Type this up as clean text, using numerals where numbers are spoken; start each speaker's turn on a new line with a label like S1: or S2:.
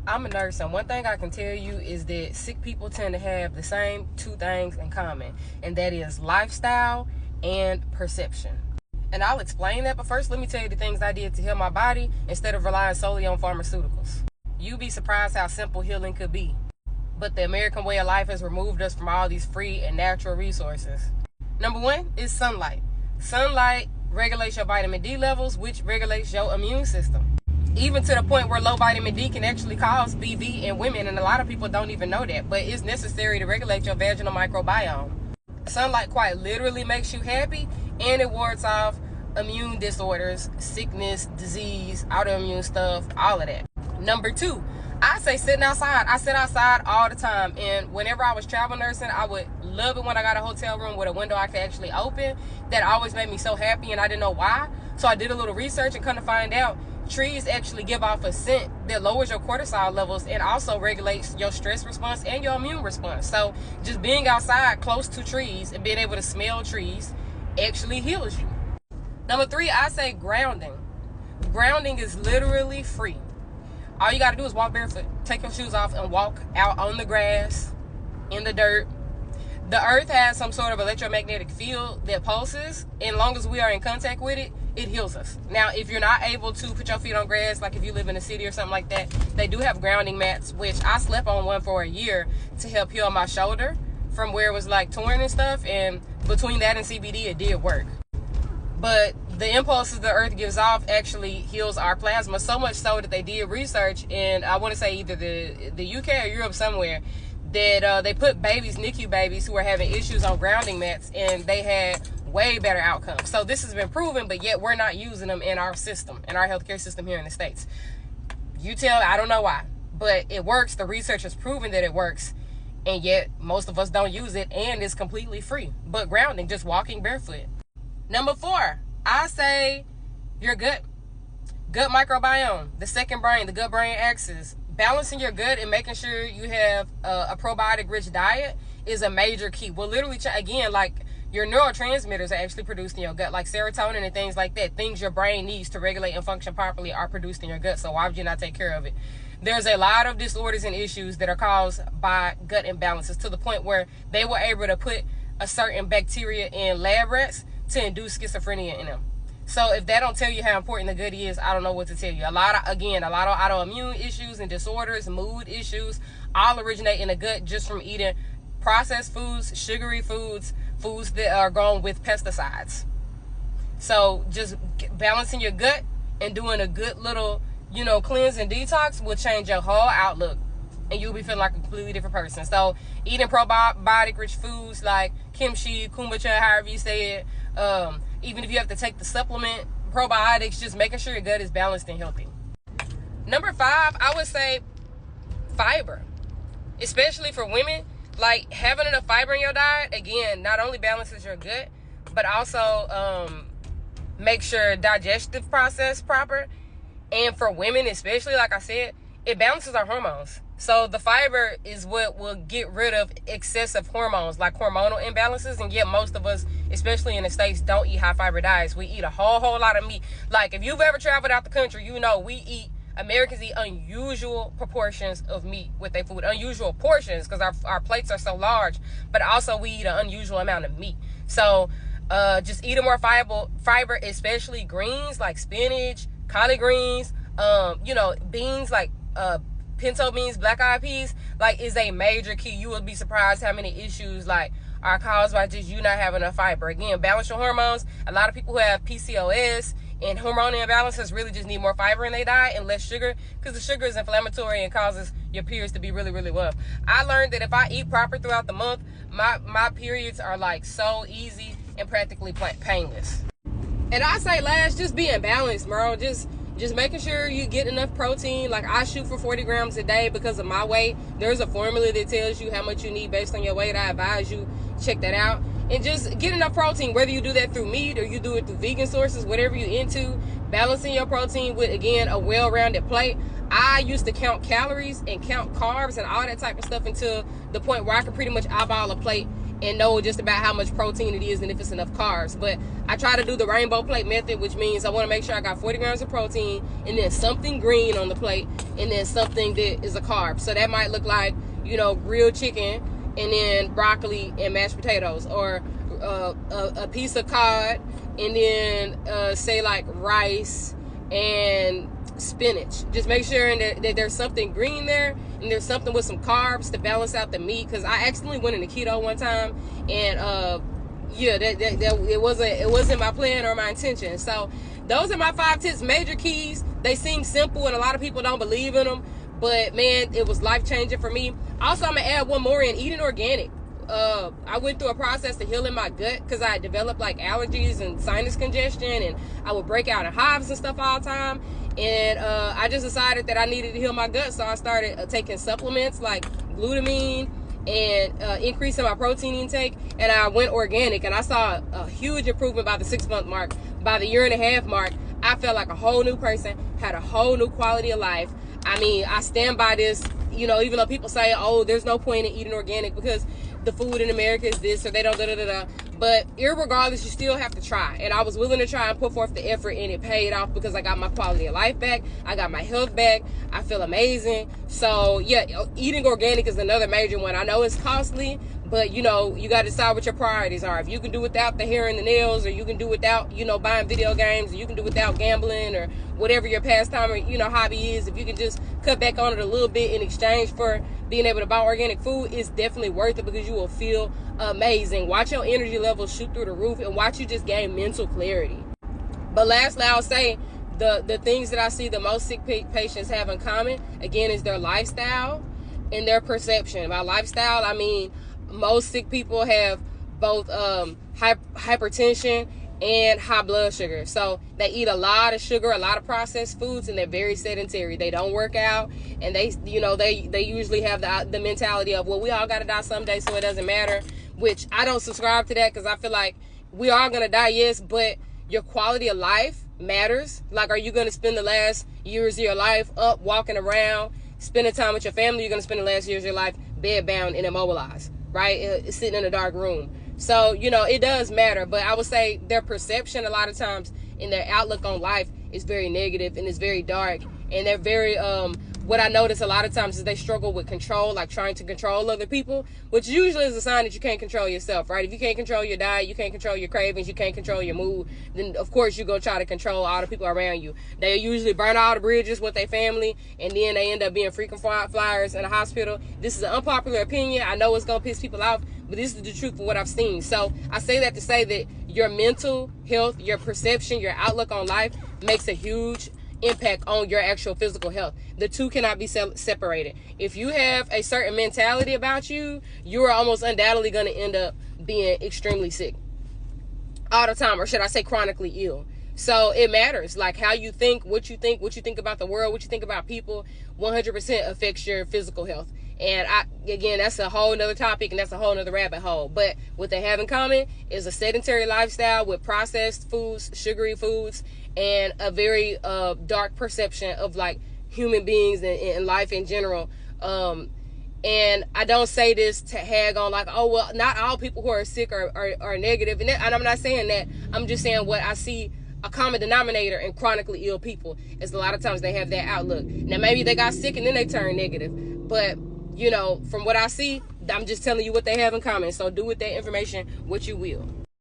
S1: I'm a nurse, and one thing I can tell you is that sick people tend to have the same two things in common, and that is lifestyle and perception. And I'll explain that, but first let me tell you the things I did to heal my body instead of relying solely on pharmaceuticals. You'd be surprised how simple healing could be. But the American way of life has removed us from all these free and natural resources. Number one is sunlight. Sunlight regulates your vitamin D levels, which regulates your immune system. Even to the point where low vitamin D can actually cause BV in women, and a lot of people don't even know that, but it's necessary to regulate your vaginal microbiome. Sunlight quite literally makes you happy, and it wards off immune disorders, sickness, disease, autoimmune stuff, all of that. Number two, I say sitting outside. I sit outside all the time, and whenever I was travel nursing, I would love it when I got a hotel room with a window I could actually open. That always made me so happy, and I didn't know why. So I did a little research and come to find out trees actually give off a scent that lowers your cortisol levels and also regulates your stress response and your immune response. So just being outside close to trees and being able to smell trees actually heals you. Number three, I say grounding. Grounding is literally free. All you got to do is walk barefoot, take your shoes off, and walk out on the grass, in the dirt. The earth has some sort of electromagnetic field that pulses, and as long as we are in contact with it, it heals us. Now, if you're not able to put your feet on grass, like if you live in a city or something like that, they do have grounding mats, which I slept on one for a year to help heal my shoulder from where it was like torn and stuff, and between that and CBD, it did work. But the impulses the earth gives off actually heals our plasma, so much so that they did research, and I want to say either the UK or Europe somewhere, that they put babies, NICU babies, who were having issues on grounding mats, and they had way better outcomes. So this has been proven, but yet we're not using them in our system, in our healthcare system here in the States. You tell, I don't know why, but it works. The research has proven that it works, and yet most of us don't use it, and it's completely free. But grounding, just walking barefoot. Number four, I say your gut microbiome, the second brain, the gut-brain axis. Balancing your gut and making sure you have a probiotic-rich diet is a major key. Well, literally, again, like your neurotransmitters are actually produced in your gut, like serotonin and things like that. Things your brain needs to regulate and function properly are produced in your gut. So why would you not take care of it? There's a lot of disorders and issues that are caused by gut imbalances, to the point where they were able to put a certain bacteria in lab rats to induce schizophrenia in them. So if that don't tell you how important the gut is, I don't know what to tell you. A lot of autoimmune issues and disorders, mood issues, all originate in the gut just from eating processed foods, sugary foods, foods that are grown with pesticides. So just balancing your gut and doing a good little, cleanse and detox will change your whole outlook, and you'll be feeling like a completely different person. So eating probiotic-rich foods like kimchi, kombucha, however you say it, even if you have to take the supplement, probiotics, just making sure your gut is balanced and healthy. Number five, I would say fiber, especially for women. Like having enough fiber in your diet, again, not only balances your gut, but also makes your digestive process proper. And for women especially, like I said, it balances our hormones. So the fiber is what will get rid of excessive hormones, like hormonal imbalances. And yet most of us, especially in the States, don't eat high fiber diets. We eat a whole lot of meat. Like if you've ever traveled out the country, Americans eat unusual proportions of meat with their food. Unusual portions, because our plates are so large, but also we eat an unusual amount of meat. So just eating more fiber, especially greens like spinach, collard greens, beans like pinto beans, black eyed peas, like is a major key. You will be surprised how many issues like are caused by just you not having enough fiber. Again, balance your hormones. A lot of people who have PCOS and hormonal imbalances really just need more fiber in their diet and less sugar, because the sugar is inflammatory and causes your periods to be really, really rough. I learned that if I eat proper throughout the month, my periods are like so easy and practically painless. And I say last, just being balanced, bro. Just making sure you get enough protein. Like I shoot for 40 grams a day because of my weight. There's a formula that tells you how much you need based on your weight. I advise you check that out. And just get enough protein, whether you do that through meat or you do it through vegan sources, whatever you're into. Balancing your protein with, again, a well-rounded plate. I used to count calories and count carbs and all that type of stuff until the point where I could pretty much eyeball a plate and know just about how much protein it is and if it's enough carbs. But I try to do the rainbow plate method, which means I want to make sure I got 40 grams of protein and then something green on the plate and then something that is a carb. So that might look like, grilled chicken and then broccoli and mashed potatoes, or a piece of cod and then say like rice and spinach. Just make sure that there's something green there and there's something with some carbs to balance out the meat, because I accidentally went into keto one time, and it wasn't my plan or my intention. So those are my 5 tips, major keys. They seem simple and a lot of people don't believe in them, but man, it was life-changing for me. Also, I'm gonna add one more in: eating organic. I went through a process to healing my gut because I had developed like allergies and sinus congestion, and I would break out in hives and stuff all the time. And I just decided that I needed to heal my gut, so I started taking supplements like glutamine and increasing my protein intake, and I went organic, and I saw a huge improvement by the 6-month mark. By the 1.5-year mark, I felt like a whole new person, had a whole new quality of life. I mean, I stand by this, even though people say, oh, there's no point in eating organic because the food in America is this, or they don't da-da-da-da. But irregardless, you still have to try. And I was willing to try and put forth the effort, and it paid off because I got my quality of life back. I got my health back. I feel amazing. So, yeah, eating organic is another major one. I know it's costly, but, you got to decide what your priorities are. If you can do without the hair and the nails, or you can do without, buying video games, or you can do without gambling, or whatever your pastime or, hobby is, if you can just cut back on it a little bit in exchange for being able to buy organic food, it's definitely worth it because you will feel amazing. Watch your energy levels shoot through the roof, and watch you just gain mental clarity. But lastly, I'll say the things that I see the most sick patients have in common, again, is their lifestyle and their perception. By lifestyle, I mean most sick people have both hypertension and high blood sugar. So they eat a lot of sugar, a lot of processed foods, and they're very sedentary. They don't work out, and they usually have the mentality of, well, we all got to die someday, so it doesn't matter, which I don't subscribe to that, because I feel like we are going to die, yes, but your quality of life matters. Like, are you going to spend the last years of your life up, walking around, spending time with your family? You're going to spend the last years of your life bedbound and immobilized, right? Sitting in a dark room. So, it does matter, but I would say their perception a lot of times and their outlook on life is very negative and it's very dark. And they're very, what I notice a lot of times is they struggle with control, like trying to control other people, which usually is a sign that you can't control yourself, right? If you can't control your diet, you can't control your cravings, you can't control your mood, then of course you're going to try to control all the people around you. They usually burn all the bridges with their family, and then they end up being frequent flyers in a hospital. This is an unpopular opinion. I know it's going to piss people off, but this is the truth for what I've seen. So I say that to say that your mental health, your perception, your outlook on life makes a huge impact on your actual physical health. The two cannot be separated. If you have a certain mentality about you, you are almost undoubtedly going to end up being extremely sick all the time, or should I say chronically ill. So it matters, like how you think, what you think about the world, what you think about people, 100% affects your physical health. And again, that's a whole nother topic, and that's a whole nother rabbit hole. But what they have in common is a sedentary lifestyle with processed foods, sugary foods, and a very dark perception of like human beings and life in general. And I don't say this to hag on like, oh, well, not all people who are sick are negative. And I'm not saying that. I'm just saying what I see a common denominator in chronically ill people is a lot of times they have that outlook. Now, maybe they got sick and then they turn negative. But, from what I see, I'm just telling you what they have in common. So do with that information what you will.